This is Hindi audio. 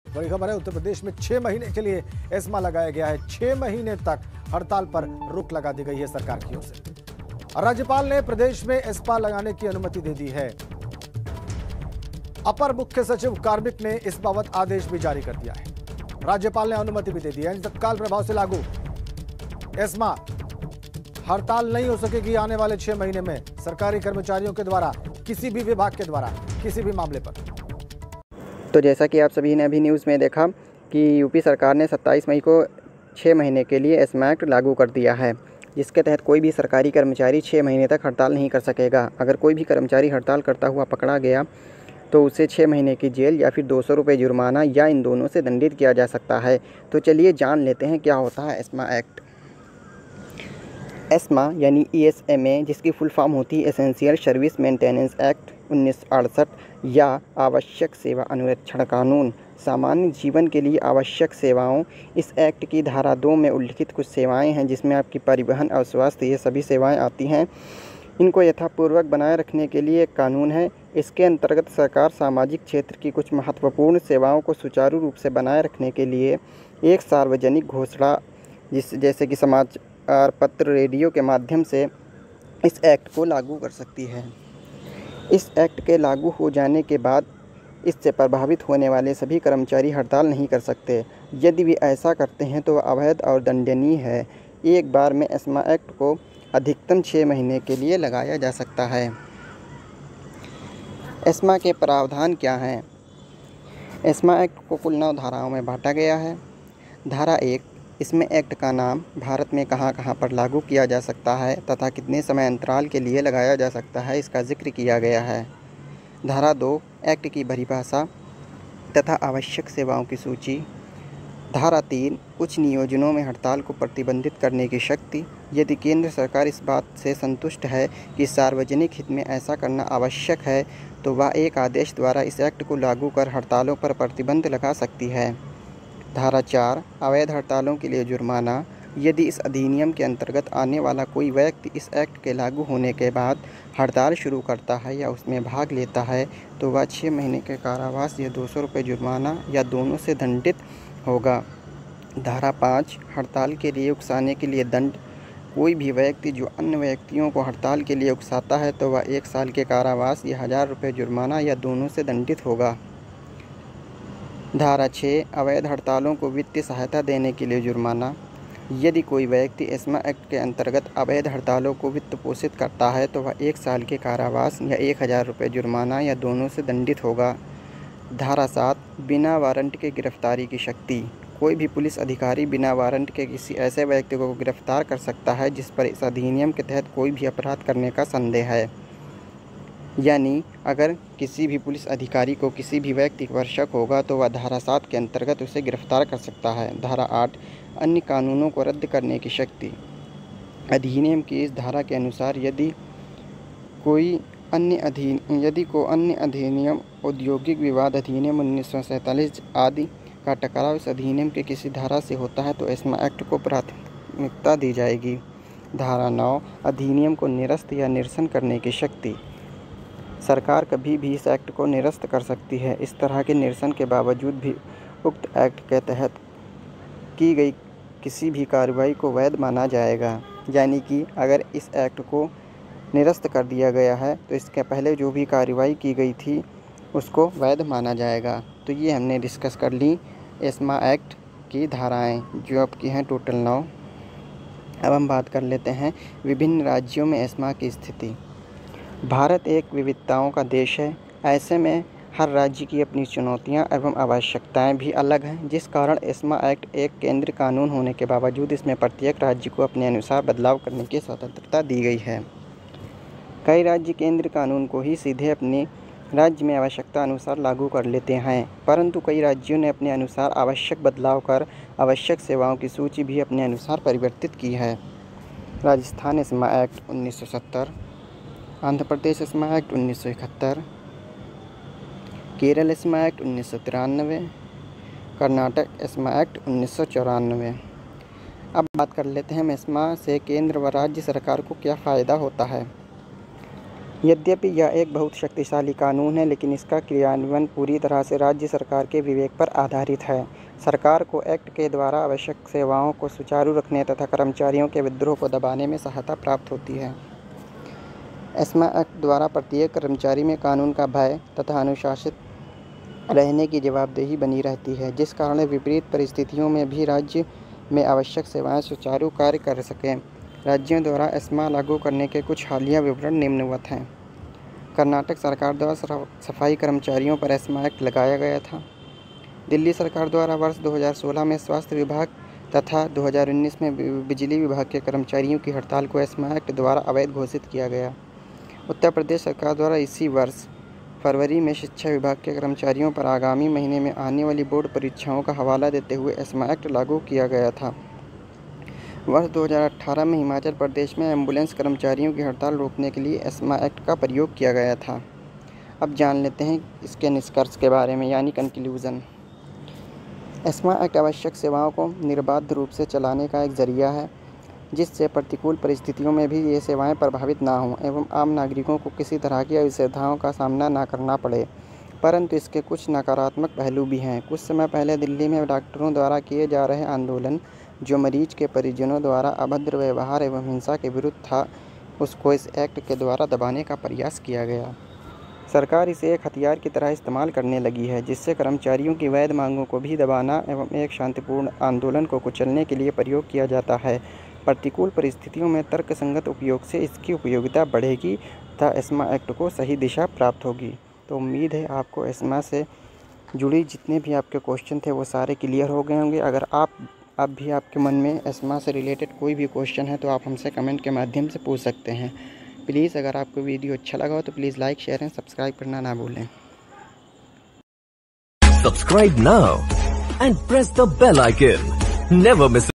बड़ी खबर है, उत्तर प्रदेश में 6 महीने के लिए एस्मा लगाया गया है। 6 महीने तक हड़ताल पर रोक लगा दी गई है सरकार की ओर से। राज्यपाल ने प्रदेश में एस्मा लगाने की अनुमति दे दी है। अपर मुख्य सचिव कार्मिक ने इस बाबत आदेश भी जारी कर दिया है। राज्यपाल ने अनुमति भी दे दी है। तत्काल प्रभाव से लागू एस्मा हड़ताल नहीं हो सकेगी आने वाले 6 महीने में सरकारी कर्मचारियों के द्वारा, किसी भी विभाग के द्वारा, किसी भी मामले पर। तो जैसा कि आप सभी ने अभी न्यूज़ में देखा कि यूपी सरकार ने 27 मई को 6 महीने के लिए एस्मा एक्ट लागू कर दिया है, जिसके तहत कोई भी सरकारी कर्मचारी 6 महीने तक हड़ताल नहीं कर सकेगा। अगर कोई भी कर्मचारी हड़ताल करता हुआ पकड़ा गया तो उसे 6 महीने की जेल या फिर 200 रुपये जुर्माना या इन दोनों से दंडित किया जा सकता है। तो चलिए जान लेते हैं क्या होता है एस्मा एक्ट। एस्मा यानी ESMA, जिसकी फुल फॉर्म होती है एसेंशियल सर्विस मेंटेनेंस एक्ट 1968 या आवश्यक सेवा अनुरक्षण कानून, सामान्य जीवन के लिए आवश्यक सेवाओं। इस एक्ट की धारा 2 में उल्लिखित कुछ सेवाएं हैं, जिसमें आपकी परिवहन और स्वास्थ्य, ये सभी सेवाएं आती हैं। इनको यथापूर्वक बनाए रखने के लिए एक कानून है। इसके अंतर्गत सरकार सामाजिक क्षेत्र की कुछ महत्वपूर्ण सेवाओं को सुचारू रूप से बनाए रखने के लिए एक सार्वजनिक घोषणा, जैसे कि समाचार पत्र, रेडियो के माध्यम से इस एक्ट को लागू कर सकती है। इस एक्ट के लागू हो जाने के बाद इससे प्रभावित होने वाले सभी कर्मचारी हड़ताल नहीं कर सकते। यदि वे ऐसा करते हैं तो वह अवैध और दंडनीय है। एक बार में एस्मा एक्ट को अधिकतम 6 महीने के लिए लगाया जा सकता है। एस्मा के प्रावधान क्या हैं? एस्मा एक्ट को कुल 9 धाराओं में बांटा गया है। धारा 1, इसमें एक्ट का नाम, भारत में कहाँ पर लागू किया जा सकता है तथा कितने समय अंतराल के लिए लगाया जा सकता है, इसका जिक्र किया गया है। धारा 2, एक्ट की परिभाषा तथा आवश्यक सेवाओं की सूची। धारा 3, कुछ नियोजनों में हड़ताल को प्रतिबंधित करने की शक्ति। यदि केंद्र सरकार इस बात से संतुष्ट है कि सार्वजनिक हित में ऐसा करना आवश्यक है तो वह एक आदेश द्वारा इस एक्ट को लागू कर हड़तालों पर प्रतिबंध लगा सकती है। धारा 4, अवैध हड़तालों के लिए जुर्माना। यदि इस अधिनियम के अंतर्गत आने वाला कोई व्यक्ति इस एक्ट के लागू होने के बाद हड़ताल शुरू करता है या उसमें भाग लेता है तो वह 6 महीने के कारावास या 200 रुपये जुर्माना या दोनों से दंडित होगा। धारा 5, हड़ताल के लिए उकसाने के लिए दंड। कोई भी व्यक्ति जो अन्य व्यक्तियों को हड़ताल के लिए उकसाता है तो वह 1 साल के कारावास या 1000 रुपये जुर्माना या दोनों से दंडित होगा। धारा 6, अवैध हड़तालों को वित्तीय सहायता देने के लिए जुर्माना। यदि कोई व्यक्ति एस्मा एक्ट के अंतर्गत अवैध हड़तालों को वित्त पोषित करता है तो वह 1 साल के कारावास या 1000 रुपये जुर्माना या दोनों से दंडित होगा। धारा 7, बिना वारंट के गिरफ्तारी की शक्ति। कोई भी पुलिस अधिकारी बिना वारंट के किसी ऐसे व्यक्ति को गिरफ्तार कर सकता है जिस पर इस अधिनियम के तहत कोई भी अपराध करने का संदेह है। यानी अगर किसी भी पुलिस अधिकारी को किसी भी व्यक्ति पर शक होगा तो वह धारा 7 के अंतर्गत उसे गिरफ्तार कर सकता है। धारा 8, अन्य कानूनों को रद्द करने की शक्ति। अधिनियम की इस धारा के अनुसार यदि कोई अन्य अधिनियम, औद्योगिक विवाद अधिनियम 1947 आदि का टकराव इस अधिनियम के किसी धारा से होता है तो एस्मा एक्ट को प्राथमिकता दी जाएगी। धारा 9, अधिनियम को निरस्त या निरसन करने की शक्ति। सरकार कभी भी इस एक्ट को निरस्त कर सकती है। इस तरह के निरसन के बावजूद भी उक्त एक्ट के तहत की गई किसी भी कार्रवाई को वैध माना जाएगा। यानी कि अगर इस एक्ट को निरस्त कर दिया गया है तो इसके पहले जो भी कार्रवाई की गई थी उसको वैध माना जाएगा। तो ये हमने डिस्कस कर ली एस्मा एक्ट की धाराएं, जो आपकी हैं टोटल 9। अब हम बात कर लेते हैं विभिन्न राज्यों में एस्मा की स्थिति। भारत एक विविधताओं का देश है। ऐसे में हर राज्य की अपनी चुनौतियां एवं आवश्यकताएं भी अलग हैं, जिस कारण एस्मा एक्ट एक केंद्रीय कानून होने के बावजूद इसमें प्रत्येक राज्य को अपने अनुसार बदलाव करने की स्वतंत्रता दी गई है। कई राज्य केंद्रीय कानून को ही सीधे अपने राज्य में आवश्यकता अनुसार लागू कर लेते हैं, परंतु कई राज्यों ने अपने अनुसार आवश्यक बदलाव कर आवश्यक सेवाओं की सूची भी अपने अनुसार परिवर्तित की है। Rajasthan ESMA act 1970, Andhra Pradesh ESMA act 1971, Kerala ESMA act 1993, Karnataka ESMA act 1994। अब बात कर लेते हैं एस्मा से केंद्र व राज्य सरकार को क्या फ़ायदा होता है। यद्यपि यह एक बहुत शक्तिशाली कानून है, लेकिन इसका क्रियान्वयन पूरी तरह से राज्य सरकार के विवेक पर आधारित है। सरकार को एक्ट के द्वारा आवश्यक सेवाओं को सुचारू रखने तथा कर्मचारियों के विद्रोह को दबाने में सहायता प्राप्त होती है। एस्मा एक्ट द्वारा प्रत्येक कर्मचारी में कानून का भय तथा अनुशासित रहने की जवाबदेही बनी रहती है, जिस कारण विपरीत परिस्थितियों में भी राज्य में आवश्यक सेवाएं सुचारू कार्य कर सकें। राज्यों द्वारा एस्मा लागू करने के कुछ हालिया विवरण निम्नवत हैं। कर्नाटक सरकार द्वारा सफाई कर्मचारियों पर एस्मा एक्ट लगाया गया था। दिल्ली सरकार द्वारा वर्ष 2016 में स्वास्थ्य विभाग तथा 2019 में बिजली विभाग के कर्मचारियों की हड़ताल को एस्मा एक्ट द्वारा अवैध घोषित किया गया। उत्तर प्रदेश सरकार द्वारा इसी वर्ष फरवरी में शिक्षा विभाग के कर्मचारियों पर आगामी महीने में आने वाली बोर्ड परीक्षाओं का हवाला देते हुए एस्मा एक्ट लागू किया गया था। वर्ष 2018 में हिमाचल प्रदेश में एम्बुलेंस कर्मचारियों की हड़ताल रोकने के लिए एस्मा एक्ट का प्रयोग किया गया था। अब जान लेते हैं इसके निष्कर्ष के बारे में, यानी कंक्लूजन। एस्मा एक्ट आवश्यक सेवाओं को निर्बाध रूप से चलाने का एक जरिया है, जिससे प्रतिकूल परिस्थितियों में भी ये सेवाएं प्रभावित ना हों एवं आम नागरिकों को किसी तरह की असुविधाओं का सामना ना करना पड़े। परंतु इसके कुछ नकारात्मक पहलू भी हैं। कुछ समय पहले दिल्ली में डॉक्टरों द्वारा किए जा रहे आंदोलन, जो मरीज के परिजनों द्वारा अभद्र व्यवहार एवं हिंसा के विरुद्ध था, उसको इस एक्ट के द्वारा दबाने का प्रयास किया गया। सरकार इसे एक हथियार की तरह इस्तेमाल करने लगी है, जिससे कर्मचारियों की वैध मांगों को भी दबाना एवं एक शांतिपूर्ण आंदोलन को कुचलने के लिए प्रयोग किया जाता है। प्रतिकूल परिस्थितियों में तर्कसंगत उपयोग से इसकी उपयोगिता बढ़ेगी तथा एस्मा एक्ट को सही दिशा प्राप्त होगी। तो उम्मीद है आपको एस्मा से जुड़ी जितने भी आपके क्वेश्चन थे वो सारे क्लियर हो गए होंगे। अगर आप भी आपके मन में एस्मा से रिलेटेड कोई भी क्वेश्चन है तो आप हमसे कमेंट के माध्यम से पूछ सकते हैं। प्लीज़ अगर आपको वीडियो अच्छा लगा हो तो please like, share and subscribe करना ना भूलें। Subscribe now and press the bell icon. Never miss